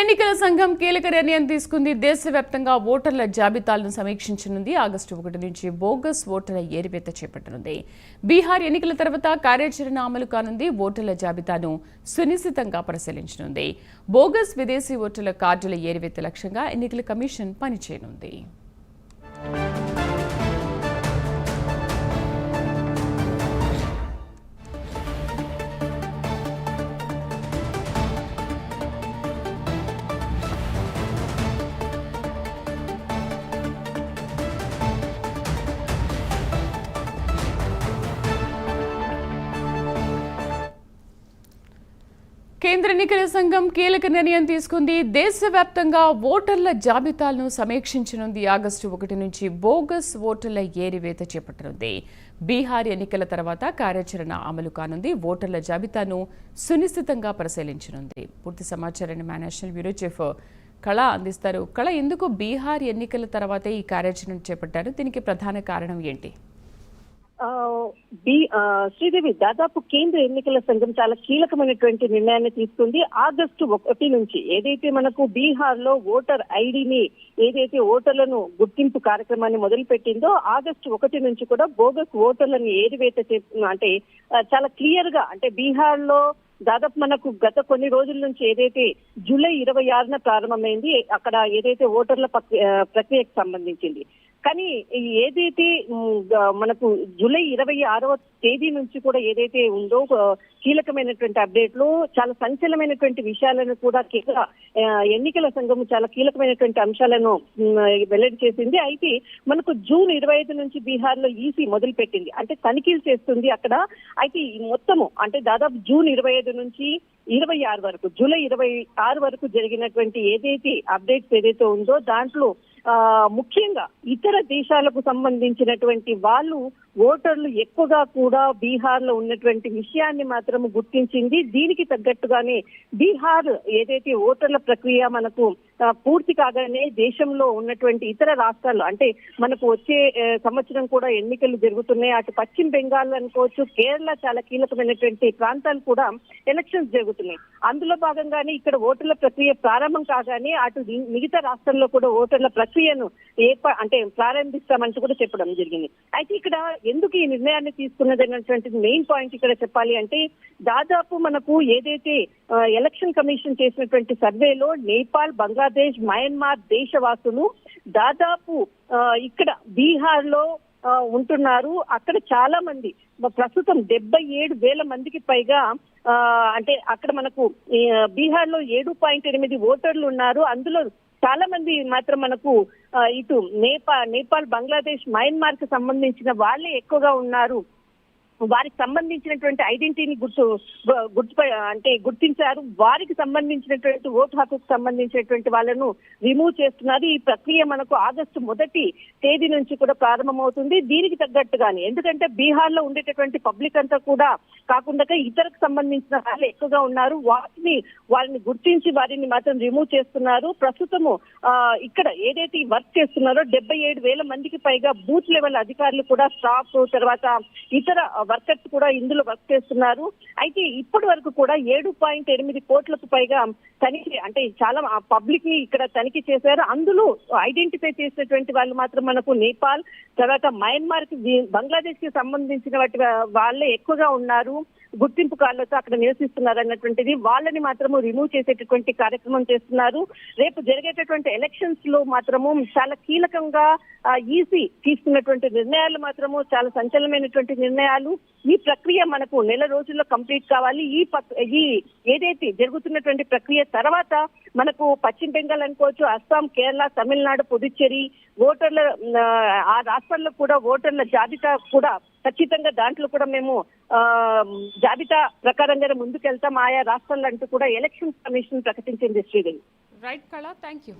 ఎన్నికల సంఘం కీలక నిర్ణయం తీసుకుంది. దేశవ్యాప్తంగా ఓటర్ల జాబితాలను సమీక్షించనుంది. ఆగస్టు 1 నుంచి బోగస్ ఓటర్ల ఏరివేత చేపట్టనుంది. బీహార్ ఎన్నికల తర్వాత కార్యాచరణ అమలు కానుంది. ఓటర్ల జాబితాను సునిశితంగా పరిశీలించనుంది. బోగస్ విదేశీ ఓటర్ల కార్డుల ఏరివేత లక్ష్యంగా ఎన్నికల కమిషన్ పనిచేయనుంది. కేంద్ర ఎన్నికల సంఘం కీలక నిర్ణయం తీసుకుంది. దేశవ్యాప్తంగా ఓటర్ల జాబితాలను సమీక్షించనుంది. ఆగస్టు 1 నుంచి బోగస్ ఓటర్ల ఏరివేత చేపట్టనుంది. బీహార్ ఎన్నికల తర్వాత కార్యాచరణ అమలు కానుంది. ఓటర్ల జాబితాను సునిశితంగా పరిశీలించనుంది. పూర్తి సమాచారాన్ని మా నేషనల్ బ్యూరో చీఫ్ కళ అందిస్తారు. కళ, ఎందుకు బీహార్ ఎన్నికల తర్వాతే ఈ కార్యాచరణ చేపట్టారు? దీనికి ప్రధాన కారణం ఏంటి? శ్రీదేవి, దాదాపు కేంద్ర ఎన్నికల సంఘం చాలా కీలకమైనటువంటి నిర్ణయాన్ని తీసుకుంది. ఆగస్టు 1 నుంచి ఏదైతే మనకు బీహార్ లో ఓటర్ ఐడిని ఏదైతే ఓటర్లను గుర్తింపు కార్యక్రమాన్ని మొదలు పెట్టిందో, ఆగస్టు 1 నుంచి కూడా బోగస్ ఓటర్లను ఏరివేత అంటే చాలా క్లియర్ గా, అంటే బీహార్ లో దాదాపు మనకు గత కొన్ని రోజుల నుంచి ఏదైతే జూలై 26న ప్రారంభమైంది అక్కడ ఏదైతే ఓటర్ల ప్రక్రియకు సంబంధించింది. కానీ ఏదైతే మనకు జూలై 26వ తేదీ నుంచి కూడా ఏదైతే ఉందో కీలకమైనటువంటి అప్డేట్లు, చాలా సంచలనమైనటువంటి విషయాలను కూడా ఎన్నికల సంఘం చాలా కీలకమైనటువంటి అంశాలను వెల్లడి చేసింది. అయితే మనకు జూన్ 25 నుంచి బీహార్ లో ఈసీ మొదలు పెట్టింది, అంటే తనిఖీలు చేస్తుంది అక్కడ. అయితే మొత్తము అంటే దాదాపు జూన్ 25 నుంచి 26 వరకు, జూలై 26 వరకు జరిగినటువంటి ఏదైతే అప్డేట్స్ ఏదైతే ఉందో దాంట్లో ముఖ్యంగా ఇతర దేశాలకు సంబంధించినటువంటి వాళ్ళు ఓటర్లు ఎక్కువగా కూడా బీహార్ లో ఉన్నటువంటి విషయాన్ని మాత్రం గుర్తించింది. దీనికి తగ్గట్టుగానే బీహార్ ఏదైతే ఓటర్ల ప్రక్రియ మనకు పూర్తి కాగానే దేశంలో ఉన్నటువంటి ఇతర రాష్ట్రాలు, అంటే మనకు వచ్చే సంవత్సరం కూడా ఎన్నికలు జరుగుతున్నాయి. అటు పశ్చిమ బెంగాల్ అనుకోవచ్చు, కేరళ చాలా కీలకమైనటువంటి ప్రాంతాలు కూడా ఎలక్షన్స్ జరుగుతున్నాయి. అందులో భాగంగానే ఇక్కడ ఓటర్ల ప్రక్రియ ప్రారంభం కాగానే అటు మిగతా రాష్ట్రాల్లో కూడా ఓటర్ల ప్రక్రియను అంటే ప్రారంభిస్తామంటూ కూడా చెప్పడం జరిగింది. అయితే ఇక్కడ ఎందుకు ఈ నిర్ణయాన్ని తీసుకున్నది అన్నటువంటి మెయిన్ పాయింట్ ఇక్కడ చెప్పాలి అంటే, దాదాపు మనకు ఏదైతే ఎలక్షన్ కమిషన్ చేసినటువంటి సర్వేలో నేపాల్, బంగ్లాదేశ్, మయన్మార్ దేశవాసులు దాదాపు ఇక్కడ బీహార్ లో ఉంటున్నారు. అక్కడ చాలా మంది, ప్రస్తుతం 77,000 మందికి పైగా అంటే అక్కడ మనకు బీహార్ లో 7.8 ఓటర్లు ఉన్నారు. అందులో చాలా మంది మాత్రం మనకు ఇటు నేపాల్, బంగ్లాదేశ్, మయన్మార్ కు సంబంధించిన వాళ్ళే ఎక్కువగా ఉన్నారు. వారికి సంబంధించినటువంటి ఐడెంటిటీని గుర్తించారు. వారికి సంబంధించినటువంటి ఓటు హక్కుకు సంబంధించినటువంటి వాళ్ళను రిమూవ్ చేస్తున్నారు. ఈ ప్రక్రియ మనకు ఆగస్టు 1 తేదీ నుంచి కూడా ప్రారంభమవుతుంది. దీనికి తగ్గట్టుగానే, ఎందుకంటే బీహార్ లో ఉండేటటువంటి పబ్లిక్ అంతా కూడా కాకుండా ఇతరకు సంబంధించిన వాళ్ళు ఎక్కువగా ఉన్నారు. వారిని గుర్తించి వారిని మాత్రం రిమూవ్ చేస్తున్నారు. ప్రస్తుతము ఇక్కడ ఏదైతే వర్క్ చేస్తున్నారో 77,000 మందికి పైగా బూత్ లెవెల్ అధికారులు కూడా, స్టాఫ్, తర్వాత ఇతర వర్కర్స్ కూడా ఇందులో వర్క్ చేస్తున్నారు. అయితే ఇప్పటి వరకు కూడా 7.8 కోట్లకు పైగా తనిఖీ, అంటే చాలా పబ్లిక్ ని ఇక్కడ తనిఖీ చేశారు. అందులో ఐడెంటిఫై చేసినటువంటి వాళ్ళు మాత్రం మనకు నేపాల్, తర్వాత మయన్మార్ కి, బంగ్లాదేశ్ కి సంబంధించిన వాళ్ళే ఎక్కువగా ఉన్నారు. గుర్తింపు కార్డులతో అక్కడ నివసిస్తున్నారు అన్నటువంటిది, వాళ్ళని మాత్రము రిమూవ్ చేసేటటువంటి కార్యక్రమం చేస్తున్నారు. రేపు జరిగేటటువంటి ఎలక్షన్స్ లో మాత్రము చాలా కీలకంగా ఈసీ తీసుకున్నటువంటి నిర్ణయాలు మాత్రము చాలా సంచలనమైనటువంటి నిర్ణయాలు. ఈ ప్రక్రియ మనకు నెల రోజుల్లో కంప్లీట్ కావాలి. ఈ ఏదైతే జరుగుతున్నటువంటి ప్రక్రియ తర్వాత మనకు పశ్చిమ బెంగాల్ అనుకోవచ్చు, అస్సాం, కేరళ, తమిళనాడు, పుదుచ్చేరి ఓటర్ల ఆ రాష్ట్రాల్లో కూడా ఓటర్ల జాబితా కూడా ఖచ్చితంగా దాంట్లో కూడా మేము జాబితా ప్రకారంగా ముందుకెళ్తాం ఆయా రాష్ట్రాల్లో అంటూ కూడా ఎలక్షన్ కమిషన్ ప్రకటించింది. శ్రీదేవి. రైట్ కళ, థ్యాంక్ యూ.